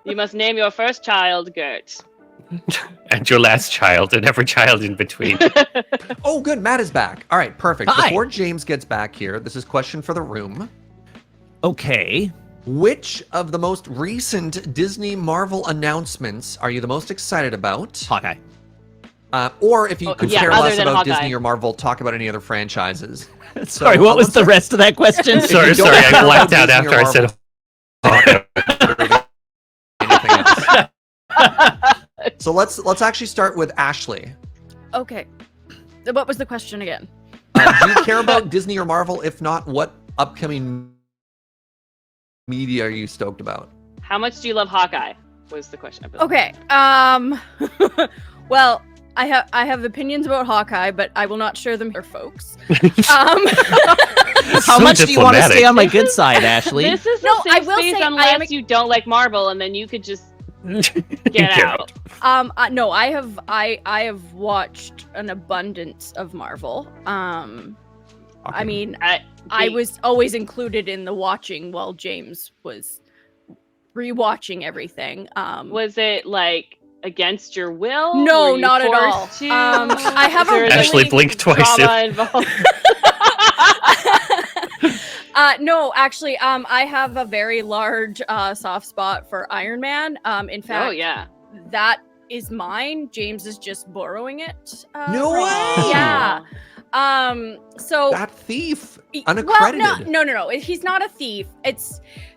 You must name your first child Gert. And your last child, and every child in between. Oh, good. Matt is back. All right, perfect. Hi. Before James gets back here, this is question for the room. Okay. Which of the most recent Disney Marvel announcements are you the most excited about? Hawkeye. Or if you could care other less than about Hawkeye. Disney or Marvel, talk about any other franchises. Sorry, what was the rest of that question? Sorry, you don't I care blacked about out Disney or after I said Anything else. So let's actually start with Ashley. Okay. What was the question again? Do you care about Disney or Marvel? If not, what upcoming media are you stoked about? How much do you love Hawkeye? Was the question. Okay. Well, I have opinions about Hawkeye, but I will not share them here, folks. How much do you want to stay on my good side, Ashley? This is No, a safe I will space say I unless am- you don't like Marvel, and then you could just get out. No, I have watched an abundance of Marvel. I mean, I was always included in the watching while James was rewatching everything. Was it like against your will? No, Were you not at all. forced to? I have Is a there, really- Ashley blinked twice. drama involved? No, actually, I have a very large soft spot for Iron Man. In fact, Oh yeah. that is mine. James is just borrowing it. No from- way! Yeah. So That thief, Well, unaccredited. no. He's not a thief.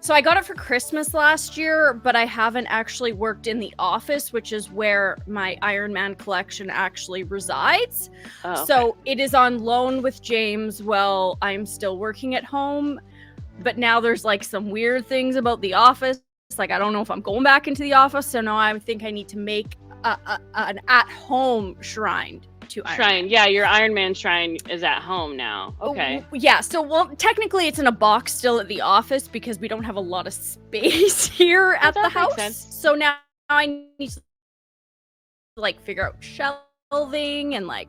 So I got it for Christmas last year, but I haven't actually worked in the office, which is where my Iron Man collection actually resides. Oh, okay. So it is on loan with James while I'm still working at home. But now there's like some weird things about the office. Like, I don't know if I'm going back into the office. So now I think I need to make an at-home shrine to Iron Man. Shrine. Yeah, your Iron Man shrine is at home now. Okay. Yeah, so well, technically it's in a box still at the office because we don't have a lot of space here at the that makes house. sense. So now I need to like figure out shelving and like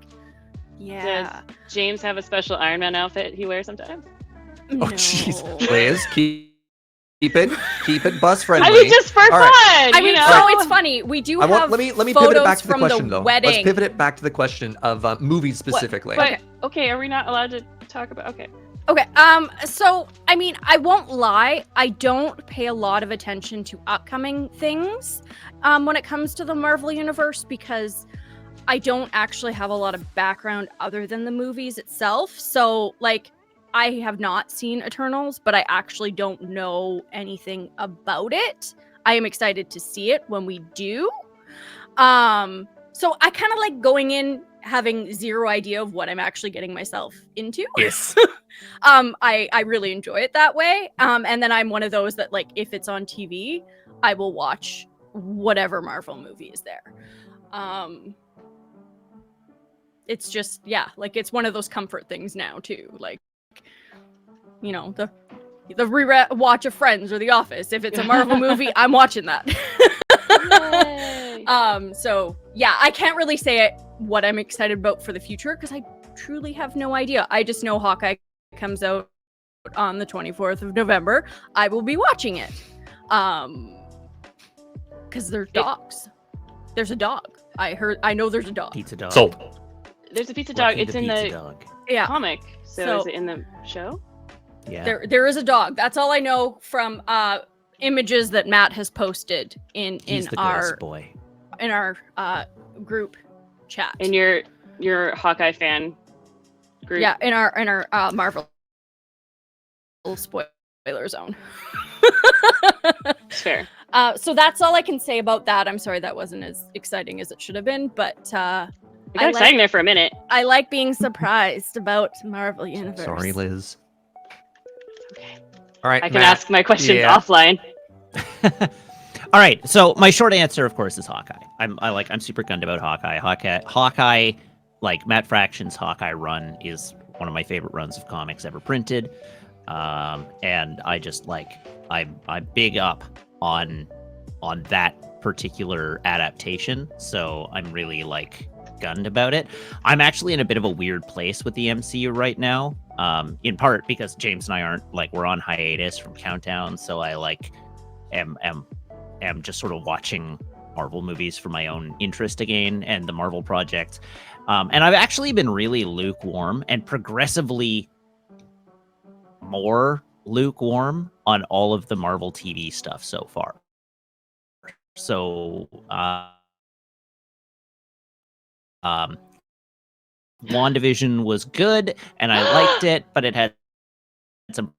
yeah. Does James have a special Iron Man outfit he wears sometimes? Oh, jeez. Liz, keep it bus friendly. I mean, just for All fun. right. I mean, you know? so it's funny. We do have let me pivot it photos back to the from question, the though. wedding. Let's pivot it back to the question of movies specifically. But okay, are we not allowed to talk about? Okay. Okay, so, I mean, I won't lie, I don't pay a lot of attention to upcoming things when it comes to the Marvel Universe because I don't actually have a lot of background other than the movies itself. So, like, I have not seen Eternals, but I actually don't know anything about it. I am excited to see it when we do. So I kind of like going in having zero idea of what I'm actually getting myself into. Yes. I really enjoy it that way. And then I'm one of those that, like, if it's on TV, I will watch whatever Marvel movie is there. It's just, yeah, like, it's one of those comfort things now too. Like, you know, the watch of Friends or The Office. If it's a Marvel movie, I'm watching that. So yeah, I can't really say what I'm excited about for the future because I truly have no idea. I just know Hawkeye comes out on the 24th of November. I will be watching it. Because they're dogs. There's a dog. I know there's a dog. Pizza dog. Sold. There's a pizza dog. Lucky It's in pizza the dog. Yeah. comic. So So- is it in the show? Yeah. There is a dog. That's all I know from images that Matt has posted in He's the our goodest boy. in our group chat. In your Hawkeye fan group? Yeah, in our Marvel spoiler zone. It's fair. So that's all I can say about that. I'm sorry that wasn't as exciting as it should have been, but It got I exciting there for a minute. I like being surprised about Marvel Universe. Sorry, Liz. Okay. All right, I can Matt. ask my questions Yeah. offline. All right. So my short answer, of course, is Hawkeye. I'm super gunned about Hawkeye. Hawkeye, like Matt Fraction's Hawkeye run is one of my favorite runs of comics ever printed. And I just I'm big up on that particular adaptation. So I'm really gunned about it. I'm actually in a bit of a weird place with the MCU right now. In part because James and I aren't we're on hiatus from Countdown, so I am am just sort of watching Marvel movies for my own interest again and the Marvel project. And I've actually been really lukewarm and progressively more lukewarm on all of the Marvel TV stuff so far. So, WandaVision was good and I liked it, but it had some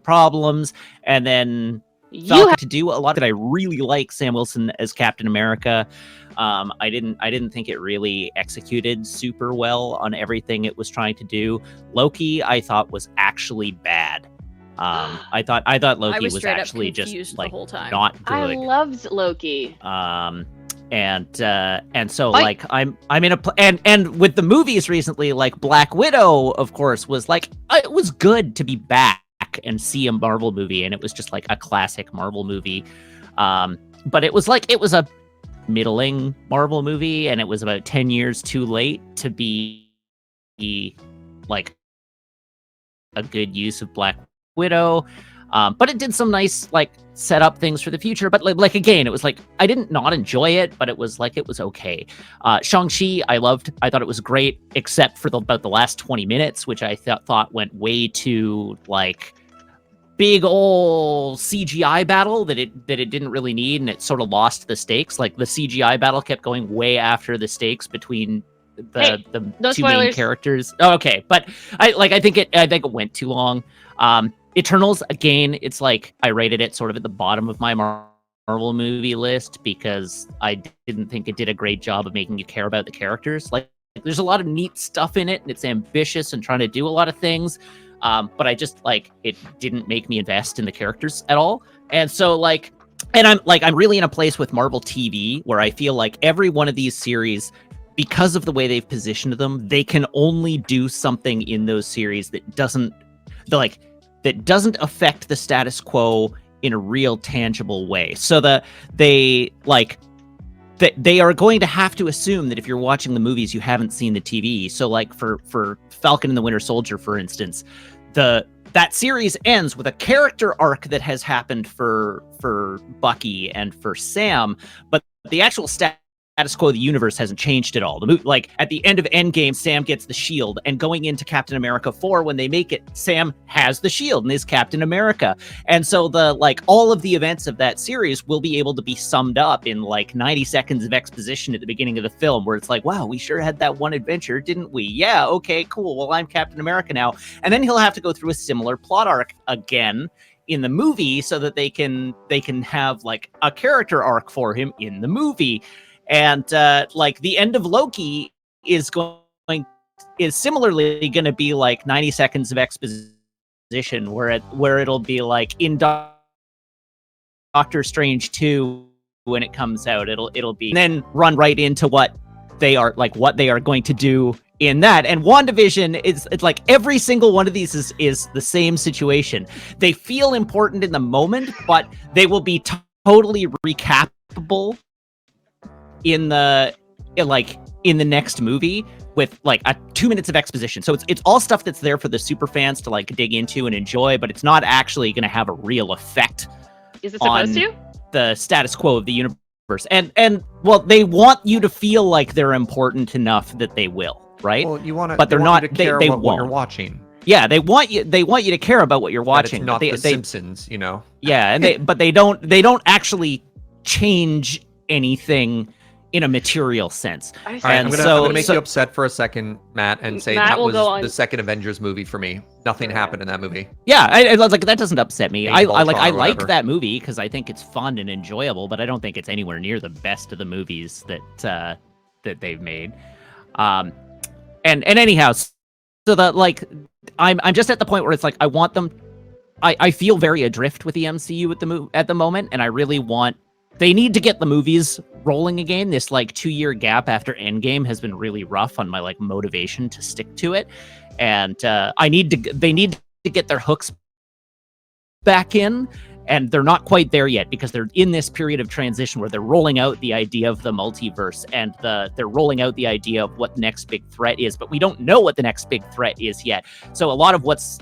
problems. And then to do a lot that I really like Sam Wilson as Captain America. I didn't think it really executed super well on everything it was trying to do. Loki, I thought was actually bad. I thought Loki was actually just like the whole time. not good. I loved Loki. And so like I'm in a and with the movies recently, like Black Widow, of course, was like it was good to be back and see a Marvel movie, and it was just like a classic Marvel movie. But it was a middling Marvel movie, and it was about 10 years too late to be like a good use of Black Widow. But it did some nice like set up things for the future. But like again, it was like I didn't not enjoy it, but it was okay. Shang-Chi, I loved. I thought it was great, except for about the last 20 minutes, which I thought went way too like big ol' CGI battle that it didn't really need, and it sort of lost the stakes. Like the CGI battle kept going way after the stakes between the two main characters. Oh, okay, but I think it went too long. Eternals, again, it's like I rated it sort of at the bottom of my Marvel movie list because I didn't think it did a great job of making you care about the characters. Like there's a lot of neat stuff in it, and it's ambitious and trying to do a lot of things. But I just like it didn't make me invest in the characters at all. And so I'm really in a place with Marvel TV where I feel like every one of these series, because of the way they've positioned them, they can only do something in those series that doesn't affect the status quo in a real tangible way. So they are going to have to assume that if you're watching the movies, you haven't seen the TV. So like for Falcon and the Winter Soldier, for instance, that series ends with a character arc that has happened for Bucky and for Sam, but the actual status quo of the universe hasn't changed at all. The movie, like at the end of Endgame, Sam gets the shield, and going into Captain America 4, when they make it, Sam has the shield and is Captain America. And so all of the events of that series will be able to be summed up in like 90 seconds of exposition at the beginning of the film, where it's like, wow, we sure had that one adventure, didn't we? Yeah, okay, cool. Well, I'm Captain America now. And then he'll have to go through a similar plot arc again in the movie so that they can have like a character arc for him in the movie. And the end of Loki is similarly going to be like 90 seconds of exposition, where it'll be like in Doctor Strange 2 when it comes out. It'll be and then run right into what they are going to do in that. And WandaVision it's like every single one of these is the same situation. They feel important in the moment, but they will be totally recapable in the next movie with like 2 minutes of exposition. So it's all stuff that's there for the super fans to like dig into and enjoy, but it's not actually going to have a real effect. Is it supposed to? The status quo of the universe. And well, they want you to feel like they're important enough that they will, right? Well, you want to, but they're not. They won't. What you're watching. Yeah, they want you to care about what you're watching. It's not The Simpsons, you know. Yeah, and they don't actually change anything in a material sense. All right, I'm gonna make you upset for a second, Matt, and say that was the second Avengers movie for me. Nothing happened in that movie. Yeah, I like that doesn't upset me. I like that movie because I think it's fun and enjoyable, but I don't think it's anywhere near the best of the movies that they've made. And anyhow, so I'm just at the point where it's like I want them. I feel very adrift with the MCU at the moment, and I really want. They need to get the movies rolling again. This 2-year gap after Endgame has been really rough on my motivation to stick to it, and they need to get their hooks back in, and they're not quite there yet because they're in this period of transition where they're rolling out the idea of the multiverse and they're rolling out the idea of what the next big threat is, but we don't know what the next big threat is yet. So a lot of what's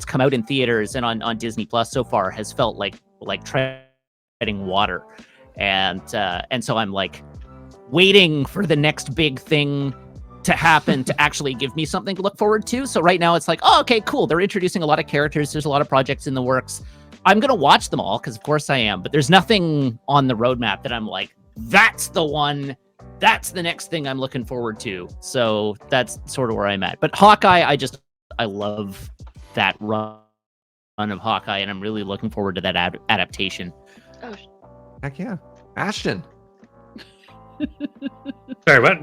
come out in theaters and on Disney Plus so far has felt like treading treading water, and so I'm like waiting for the next big thing to happen to actually give me something to look forward to. So right now it's like, oh, okay, cool. They're introducing a lot of characters. There's a lot of projects in the works. I'm going to watch them all because of course I am, but there's nothing on the roadmap that I'm like, that's the one, that's the next thing I'm looking forward to. So that's sort of where I'm at. But Hawkeye, I love that run of Hawkeye, and I'm really looking forward to that adaptation. Oh, Heck yeah. Ashton. Sorry, what?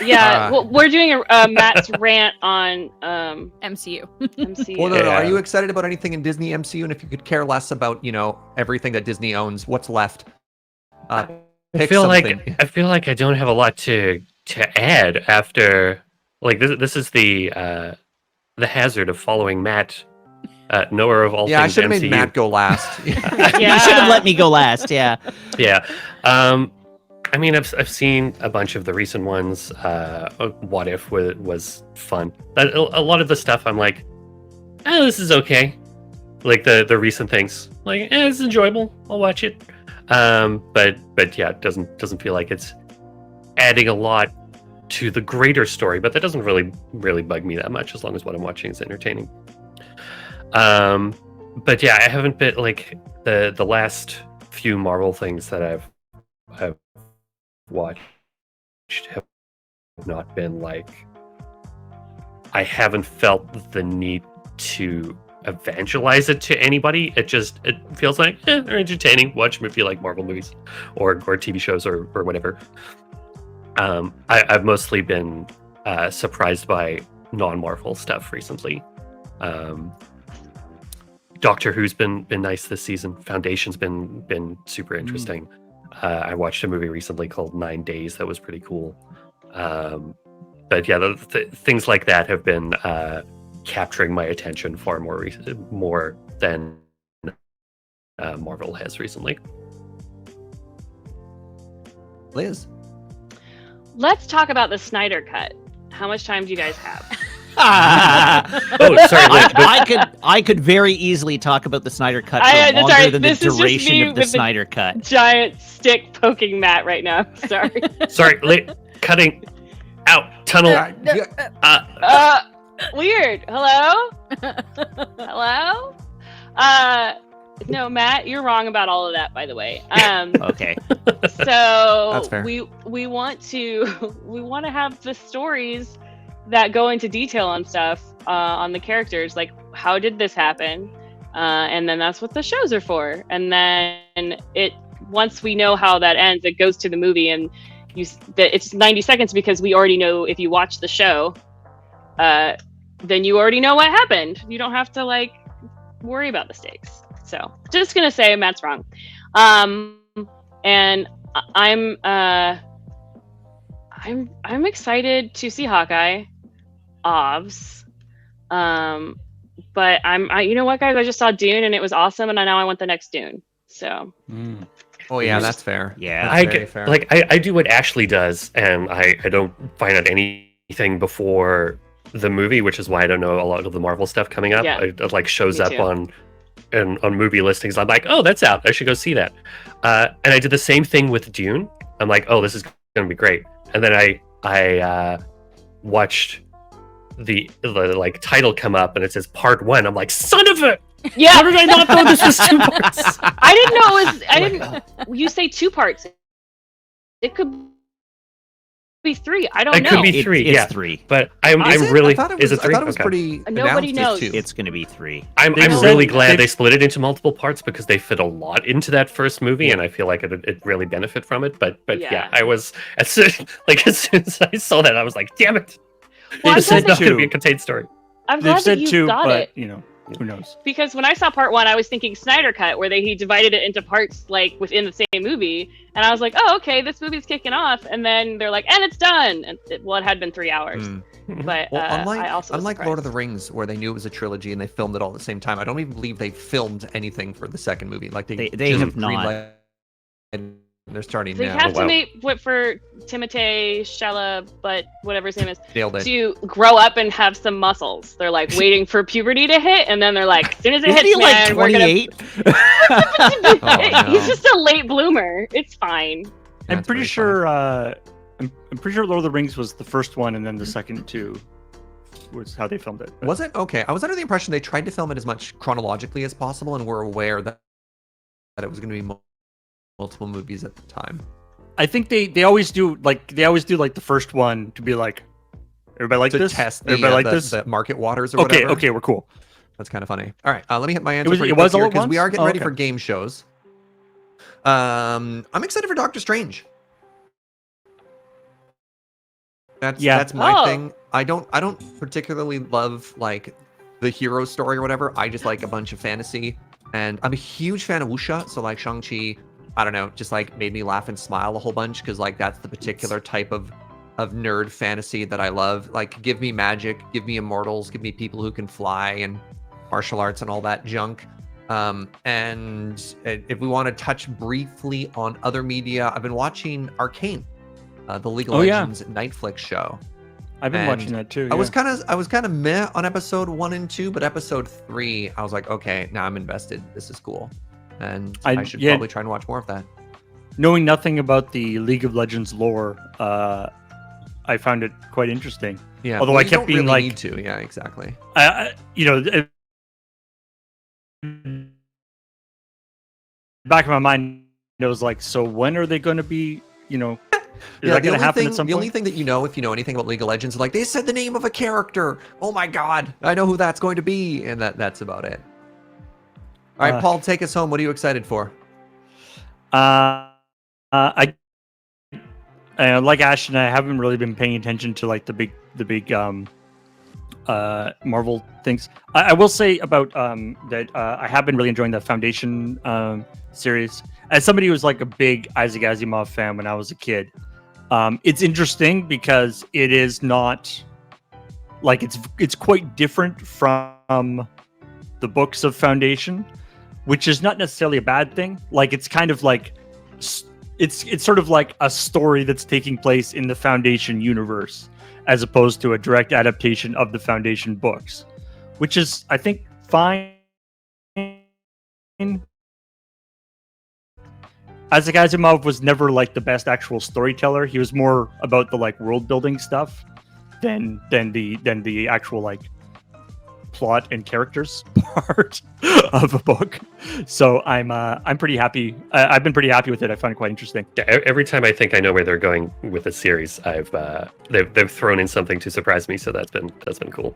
yeah. Well, we're doing a Matt's rant on MCU. MCU. Well, no, Yeah. Are you excited about anything in Disney MCU? And if you could care less about, everything that Disney owns, what's left? I Pick feel something. like I don't have a lot to add after like this is the hazard of following Matt knower of all Yeah, I things should have MCU. made Matt go last. You should have let me go last. Yeah. Yeah. I mean, I've seen a bunch of the recent ones. What If was fun. A lot of the stuff I'm like, this is okay. Like the recent things, like it's enjoyable. I'll watch it. But yeah, it doesn't feel like it's adding a lot to the greater story. But that doesn't really bug me that much as long as what I'm watching is entertaining. But yeah, I haven't been like the last few Marvel things that I've watched have not been like, I haven't felt the need to evangelize it to anybody. It feels like they're entertaining. Watch them if you like Marvel movies or TV shows or whatever. I've mostly been surprised by non-Marvel stuff recently. Doctor Who's been nice this season. Foundation's been super interesting. I watched a movie recently called 9 Days that was pretty cool. But yeah, the things like that have been capturing my attention far more than Marvel has recently. Liz. Let's talk about the Snyder Cut. How much time do you guys have? Oh, sorry, Liz, but I could very easily talk about the Snyder Cut for sorry, longer than the this is just duration me of the with the Snyder Cut. Giant stick poking Matt right now. Sorry. sorry, cutting out tunnel. Weird. Hello? Hello? No, Matt, you're wrong about all of that, by the way. Okay. So That's fair. we want to have the stories that go into detail on stuff, on the characters, like how did this happen, and then that's what the shows are for. And then once we know how that ends, it goes to the movie, and it's 90 seconds because we already know if you watch the show, then you already know what happened. You don't have to like worry about the stakes. So just gonna say Matt's wrong. And I'm excited to see Hawkeye, obvs. But you know what, guys? I just saw Dune and it was awesome, and now I want the next Dune. So. Oh yeah, that's fair. Yeah. That's very fair. I do what Ashley does, and I don't find out anything before the movie, which is why I don't know a lot of the Marvel stuff coming up. Yeah. It like shows Me up too. on movie listings. I'm like, oh, that's out. I should go see that. And I did the same thing with Dune. I'm like, oh, this is gonna be great. And then I watched the like title come up and it says part 1. I'm like, son of a! Yeah. How did I not know this was 2 parts? I didn't know it was. I didn't. You say 2 parts. It could be 3. I don't It know. could be 3. It's yeah, 3. but I'm Is it? really. I thought it is was, it 3? I thought it was Okay. pretty. Nobody announced knows. as 2. It's gonna be 3. I'm They really said- glad they- they split it into multiple parts because they fit a lot into that first movie, and I feel like it really benefit from it. But Yeah. yeah, I was as soon as I saw that, I was like, damn it! Well, They I'm said glad not that- going to be a contained story. I'm They've glad that said you 2, got but it. who knows? Because when I saw part 1, I was thinking Snyder Cut, where he divided it into parts like within the same movie, and I was like, oh, okay, this movie's kicking off, and then they're like, and it's done. And it had been 3 hours, but Well, I also was unlike Lord of the surprised. Rings, where they knew it was a trilogy and they filmed it all at the same time, I don't even believe they filmed anything for the second movie. Like They just have not. greenlighted They're starting They now. have wow. to wait for Timothée Chalamet, whatever his name is, Nailed it. to grow up and have some muscles. They're like waiting for puberty to hit, and then they're like, as soon as it Isn't hits, he like man, we're gonna. 28? Oh, no. He's just a late bloomer. It's fine. I'm That's pretty very sure. I'm pretty sure Lord of the Rings was the first one, and then the second two was how they filmed it. But- Was it? Okay. I was under the impression they tried to film it as much chronologically as possible and were aware that it was going to be multiple movies at the time. I think they always do like the first one to be like, everybody like To this? test the, Everybody like the, this? the market waters or Okay, whatever. okay, we're cool. That's kind of funny. All right, let me hit my answer was- pretty it quick was all here at because we once? are getting Oh, ready okay. for game shows. I'm excited for Doctor Strange. That's my Oh. thing. I don't particularly love like the hero story or whatever. I just like a bunch of fantasy, and I'm a huge fan of wuxia. So like Shang-Chi, I don't know, just like made me laugh and smile a whole bunch because like that's the particular type of nerd fantasy that I love. Like give me magic, give me immortals, give me people who can fly and martial arts and all that junk. And if we want to touch briefly on other media, I've been watching Arcane, the League of Oh, yeah. Legends Netflix show. I've been And watching that too. I was kind of meh on episode 1 and 2, but episode 3, I was like, okay, now I'm invested. This is cool, and I should probably try and watch more of that. Knowing nothing about the League of Legends lore, I found it quite interesting. Yeah, Although well, I you kept don't being really like- need to. Yeah, exactly. Back in my mind, it was like, so when are they going to be? Is that going to happen at some The only point? thing that you know, if you know anything about League of Legends, is like they said the name of a character. Oh my god, I know who that's going to be, and that's about it. All right, Paul, take us home. What are you excited for? I like Ashton. I haven't really been paying attention to like the big Marvel things. I will say about that I have been really enjoying the Foundation series. As somebody who was like a big Isaac Asimov fan when I was a kid, it's interesting because it is not like it's quite different from the books of Foundation, which is not necessarily a bad thing. Like it's kind of like it's sort of like a story that's taking place in the Foundation universe, as opposed to a direct adaptation of the Foundation books, which is, I think, fine. Isaac Asimov was never like the best actual storyteller. He was more about the like world building stuff than the actual like plot and characters part of a book. So I'm pretty happy. I've been pretty happy with it. I find it quite interesting. Yeah, every time I think I know where they're going with a series, they've thrown in something to surprise me. So that's been cool.